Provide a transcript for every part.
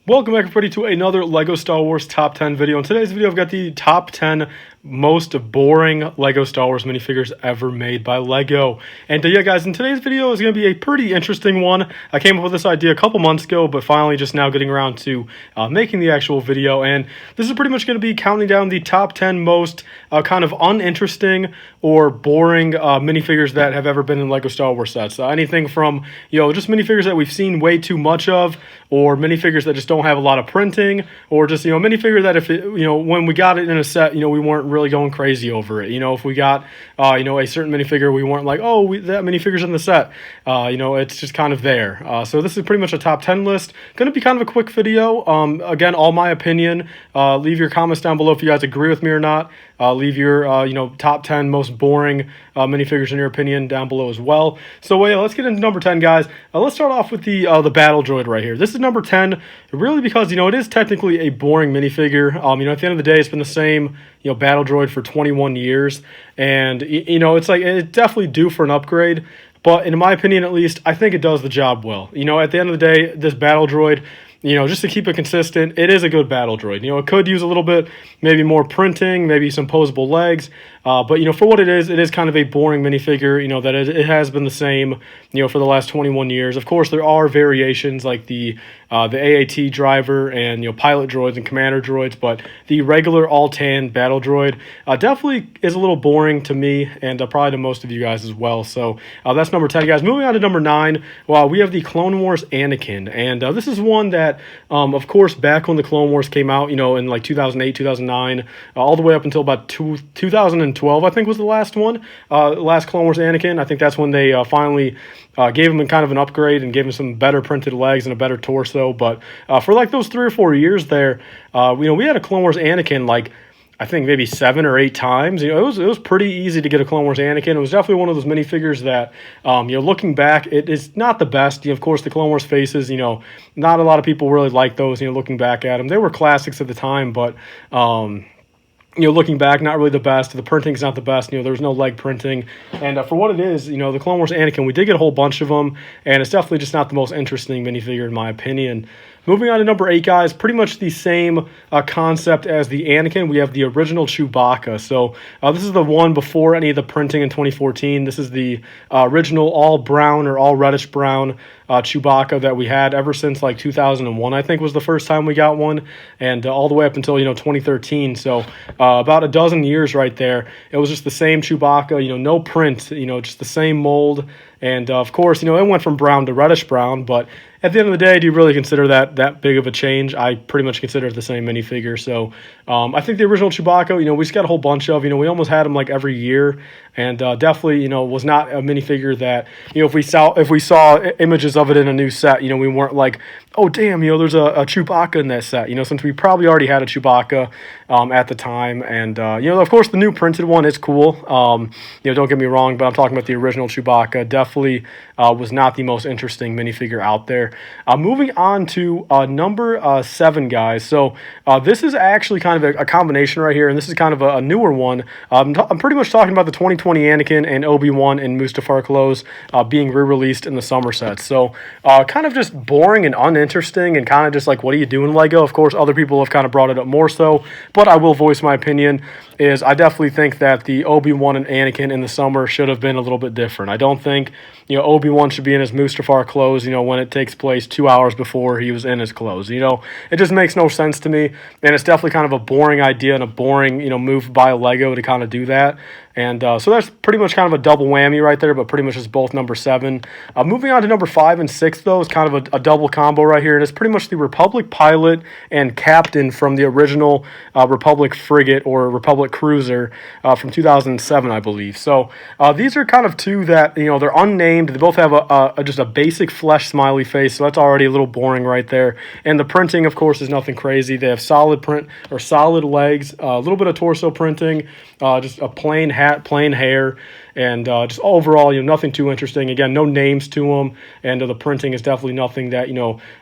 Welcome everybody to another LEGO Star Wars Top 10 video. In today's video, I've got the top 10 most boring LEGO Star Wars minifigures ever made by LEGO. And yeah, guys, in today's video is going to be a pretty interesting one. I came up with this idea a couple months ago, but finally just now getting around to making the actual video. And this is pretty much going to be counting down the top 10 most kind of uninteresting or boring minifigures that have ever been in LEGO Star Wars sets. Anything from, just minifigures that we've seen way too much of, or minifigures that just don't have a lot of printing, or just, minifigure that if it, when we got it in a set, we weren't really going crazy over it. If we got, a certain minifigure, we weren't like, oh, that minifigure's in the set. It's just kind of there. So this is pretty much a top 10 list. Going to be kind of a quick video. Again, all my opinion. Leave your comments down below if you guys agree with me or not. Leave your, top 10 most boring minifigures in your opinion down below as well. So yeah, let's get into number 10, guys. Let's start off with the battle droid right here. This is number 10, really because, it is technically a boring minifigure. At the end of the day, it's been the same, battle droid for 21 years. And, it's like, it's definitely due for an upgrade. But in my opinion, at least, I think it does the job well. At the end of the day, this battle droid, just to keep it consistent, it is a good battle droid. It could use a little bit, maybe more printing, maybe some posable legs. But, for what it is kind of a boring minifigure, that it has been the same, for the last 21 years. Of course, there are variations like the AAT driver and, pilot droids and commander droids, but the regular all-tan battle droid definitely is a little boring to me and probably to most of you guys as well. So that's number 10, guys. Moving on to number 9, we have the Clone Wars Anakin. And this is one that, of course, back when the Clone Wars came out, in like 2008, 2009, all the way up until about 2012, I think was the last one, last Clone Wars Anakin. I think that's when they finally gave him kind of an upgrade and gave him some better printed legs and a better torso. But for like those 3 or 4 years there, we had a Clone Wars Anakin like I think maybe 7 or 8 times. It was pretty easy to get a Clone Wars Anakin. It was definitely one of those minifigures that, looking back, it is not the best. Of course, the Clone Wars faces, not a lot of people really like those. Looking back at them, they were classics at the time, but. Looking back, not really the best. The printing's not the best. There was no leg printing. And for what it is, the Clone Wars Anakin, we did get a whole bunch of them, and it's definitely just not the most interesting minifigure in my opinion. Moving on to number 8, guys, pretty much the same concept as the Anakin. We have the original Chewbacca. So this is the one before any of the printing in 2014. This is the original all brown or all reddish brown Chewbacca that we had ever since like 2001, I think was the first time we got one, and all the way up until 2013. So about a dozen years right there. It was just the same Chewbacca, no print, just the same mold. And of course, it went from brown to reddish brown, but at the end of the day, do you really consider that big of a change? I pretty much consider it the same minifigure. So I think the original Chewbacca, we just got a whole bunch of, we almost had them like every year, and definitely, was not a minifigure that, if we saw images of it in a new set, we weren't like, oh damn, there's a Chewbacca in that set, since we probably already had a Chewbacca at the time. And of course, the new printed one is cool. Don't get me wrong, but I'm talking about the original Chewbacca. Definitely was not the most interesting minifigure out there. Moving on to number 7, guys. So this is actually kind of a combination right here, and this is kind of a newer one. I'm pretty much talking about the 2020 Anakin and ObiWan and Mustafar clothes being re-released in the summer sets. So kind of just boring and uninteresting, and kind of just like, what are you doing, LEGO? Of course, other people have kind of brought it up more so, but I will voice my opinion. Is I definitely think that the Obi-Wan and Anakin in the summer should have been a little bit different. I don't think, Obi-Wan should be in his Mustafar clothes, when it takes place 2 hours before he was in his clothes. It just makes no sense to me, and it's definitely kind of a boring idea and a boring, move by LEGO to kind of do that. And so that's pretty much kind of a double whammy right there, but pretty much is both number 7. Moving on to number 5 and 6, though, is kind of a double combo right here, and it's pretty much the Republic pilot and captain from the original Republic frigate or Republic cruiser from 2007, I believe. So these are kind of two that, they're unnamed. They both have just a basic flesh smiley face, so that's already a little boring right there. And the printing, of course, is nothing crazy. They have solid print or solid legs, a little bit of torso printing, just a plain hat, plain hair, and just overall, nothing too interesting. Again, no names to them, and the printing is definitely nothing that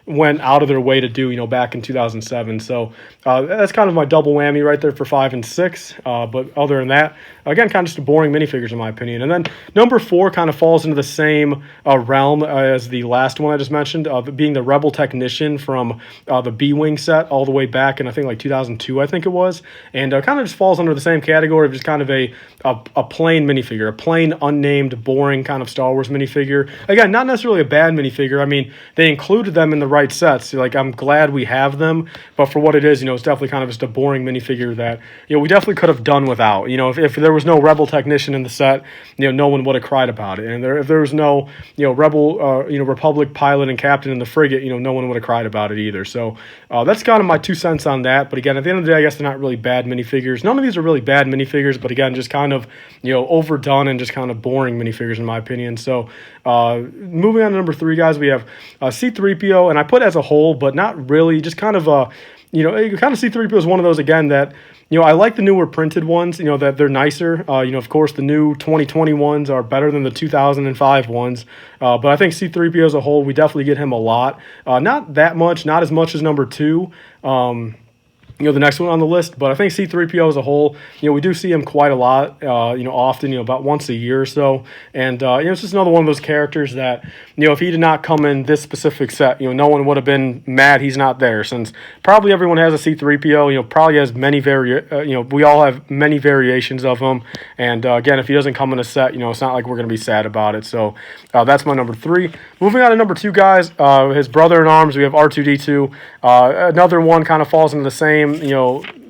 went out of their way to do back in 2007. So that's kind of my double whammy right there for 5 and 6. But other than that, again, kind of just a boring minifigures in my opinion. And then number 4 kind of falls into the same realm as the last one I just mentioned, being the Rebel Technician from the B-Wing set all the way back in I think like 2002, I think it was, and kind of just falls under the same category of just kind of a plain minifigure, a plain, unnamed, boring kind of Star Wars minifigure. Again, not necessarily a bad minifigure. I mean, they included them in the right sets. Like, I'm glad we have them, but for what it is, it's definitely kind of just a boring minifigure that we definitely could have done without. If there was no Rebel Technician in the set, no one would have cried about it. And if there was no Rebel Republic pilot and captain in the frigate, no one would have cried about it either. So that's kind of my 2 cents on that. But again, at the end of the day, I guess they're not really bad minifigures. None of these are really bad minifigures, but again, just kind of overdone and just kind of boring minifigures in my opinion. So moving on to number 3, guys, we have C-3PO, and I put as a whole, but not really, just kind of kind of C-3PO is one of those again that I like the newer printed ones, that they're nicer. Of course, the new 2020 ones are better than the 2005 ones. But I think C-3PO as a whole, we definitely get him a lot. Not that much, not as much as number 2. The next one on the list, but I think C-3PO as a whole, we do see him quite a lot, often, about once a year or so, and, it's just another one of those characters that, if he did not come in this specific set, no one would have been mad he's not there, since probably everyone has a C-3PO, probably has many we all have many variations of him, and, again, if he doesn't come in a set, it's not like we're going to be sad about it, so, that's my number 3. Moving on to number 2, guys, his brother-in-arms, we have R2-D2, another one kind of falls into the same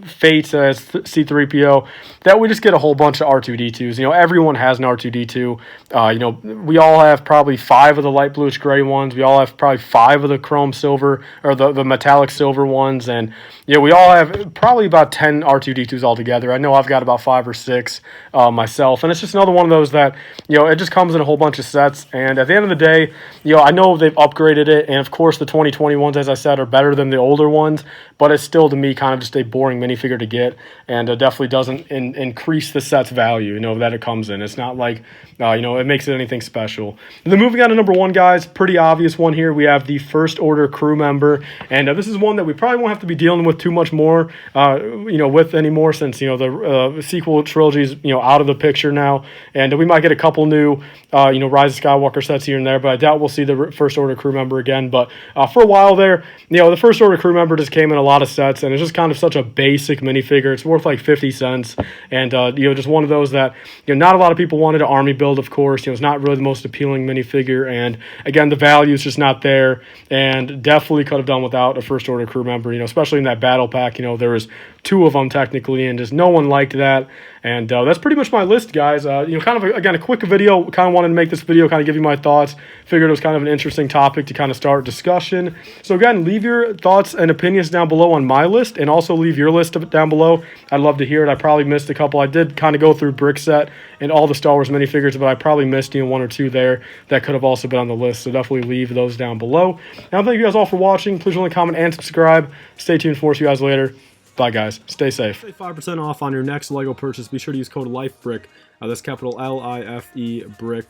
fate as C-3PO, that we just get a whole bunch of R2-D2s. Everyone has an R2-D2. We all have probably 5 of the light bluish gray ones. We all have probably 5 of the chrome silver, or the metallic silver ones, and we all have probably about 10 R2-D2s altogether. I know I've got about 5 or 6 myself, and it's just another one of those that, it just comes in a whole bunch of sets, and at the end of the day, I know they've upgraded it, and of course the 2020 ones, as I said, are better than the older ones, but it's still, to me, kind of just a boring minifigure to get, and definitely doesn't increase the set's value, that it comes in. It's not like, it makes it anything special. And then moving on to number 1, guys, pretty obvious one here. We have the First Order crew member, and this is one that we probably won't have to be dealing with too much more, with anymore, since, the sequel trilogy's, out of the picture now, and we might get a couple new, Rise of Skywalker sets here and there, but I doubt we'll see the First Order crew member again. But for a while there, the First Order crew member just came in a lot of sets, and it's just kind of such a basic minifigure. It's worth like 50 cents, and just one of those that not a lot of people wanted an army build. Of course, it's not really the most appealing minifigure, and again, the value is just not there, and definitely could have done without a First Order crew member. Especially in that battle pack, there was 2 of them technically, and just no one liked that. And that's pretty much my list, guys. Kind of, again, a quick video. Kind of wanted to make this video, kind of give you my thoughts. Figured it was kind of an interesting topic to kind of start discussion. So again, leave your thoughts and opinions down below on my list, and also leave your list down below. I'd love to hear it. I probably missed a couple. I did kind of go through Brick Set and all the Star Wars minifigures, but I probably missed 1 or 2 there that could have also been on the list. So definitely leave those down below. Now, thank you guys all for watching. Please like, comment, and subscribe. Stay tuned for us, you guys, later. Bye, guys. Stay safe. 5% off on your next LEGO purchase. Be sure to use code LIFEBrick. That's capital LIFEBrick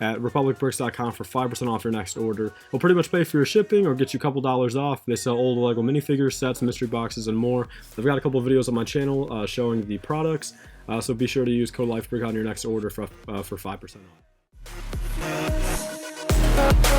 at republicbricks.com for 5% off your next order. We'll pretty much pay for your shipping or get you a couple dollars off. They sell old LEGO minifigures, sets, mystery boxes, and more. I've got a couple of videos on my channel showing the products. So be sure to use code LIFEBrick on your next order for 5% off.